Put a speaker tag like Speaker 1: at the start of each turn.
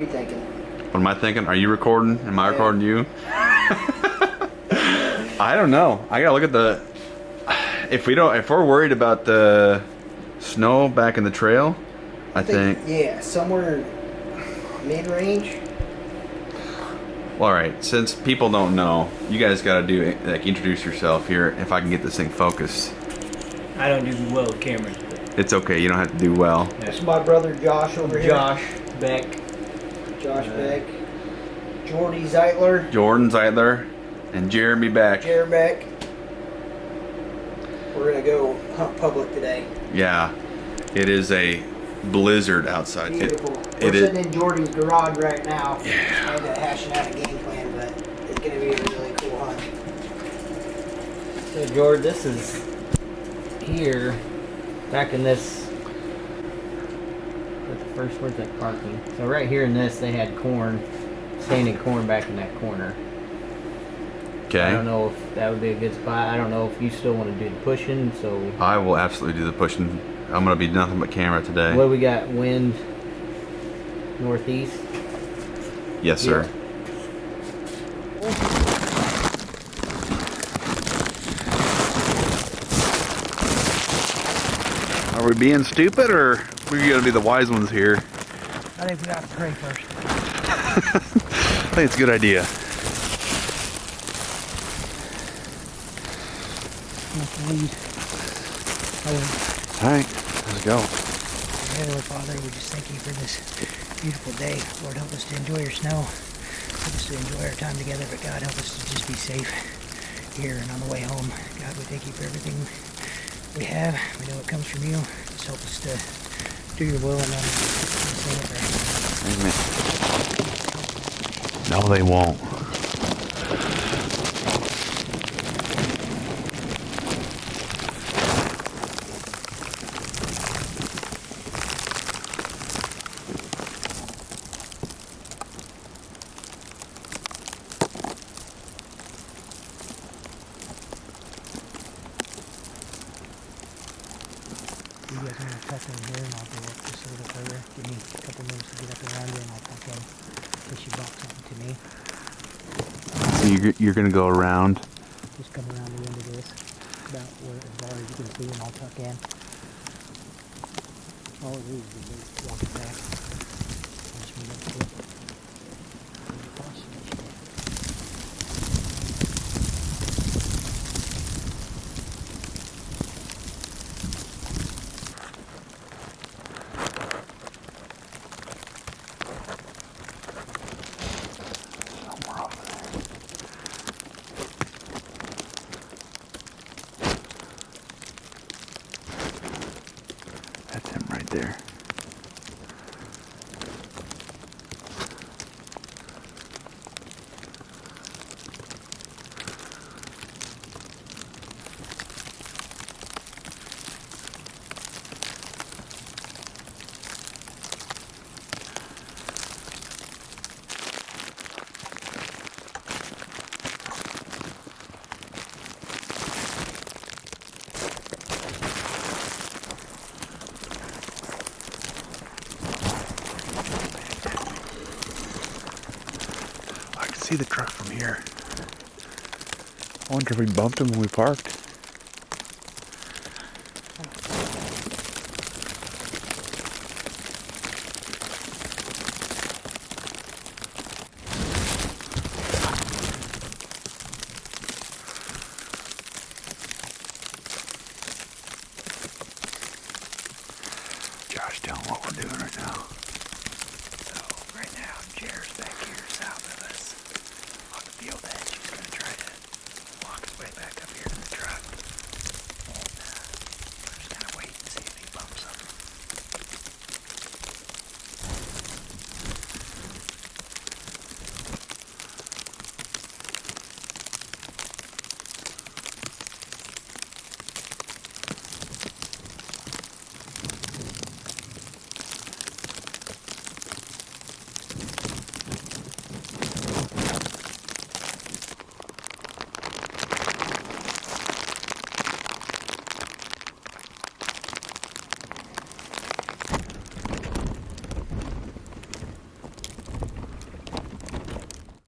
Speaker 1: What are you thinking?
Speaker 2: What am I thinking? Are you recording? Am I recording you? I don't know. I gotta look at the. If we're worried about the snow back in the trail, I think.
Speaker 1: Yeah, somewhere mid-range.
Speaker 2: Well, all right. Since people don't know, you guys gotta introduce yourself here. If I can get this thing focused.
Speaker 3: I don't do well with cameras.
Speaker 2: It's okay. You don't have to do well.
Speaker 1: That's my brother Josh over here.
Speaker 3: Josh Beck.
Speaker 1: Josh Beck. Jordy Zeitler.
Speaker 2: Jordan Zeitler and Jeremy Beck.
Speaker 1: Jared Beck. We're gonna go hunt public today.
Speaker 2: Yeah, it is a blizzard outside.
Speaker 1: Beautiful.
Speaker 2: It
Speaker 1: We're
Speaker 2: is.
Speaker 1: sitting in Jordy's garage right now.
Speaker 2: Yeah.
Speaker 1: And hashing out a game plan, but it's gonna be a really cool hunt.
Speaker 3: So George, this is here, back in this. Where's that parking? So right here in this, they had corn, standing corn back in that corner.
Speaker 2: Okay.
Speaker 3: I don't know if that would be a good spot. I don't know if you still want to do the pushing. So
Speaker 2: I will absolutely do the pushing. I'm gonna be nothing but camera today.
Speaker 3: what do we got? Wind northeast.
Speaker 2: Yes, sir. Are we being stupid, or we gonna be the wise ones here?
Speaker 1: I think we gotta pray first.
Speaker 2: I think it's a good idea. Alright, let's go.
Speaker 1: Heavenly Father, we just thank you for this beautiful day. Lord, help us to enjoy your snow. Help us to enjoy our time together, but God, help us to just be safe here and on the way home. God, we thank you for everything we have. We know it comes from you. Just help us to do your will and then say it right.
Speaker 2: Amen. No, they won't.
Speaker 1: You guys want to tuck in here and I'll go up just a little further. Give me a couple minutes to get up around you and I'll tuck in. In case you brought something to me.
Speaker 2: So you're gonna go around.
Speaker 1: Just come around the end of this. About where as far as you can see and I'll tuck in. All it is just walk it back. I'll just move up to it. Across the edge of it.
Speaker 2: Somewhere over there. That's him right there. I can see the truck from here. I wonder if we bumped him when we parked. Josh, tell him what we're doing right now.
Speaker 1: So right now, Jared's back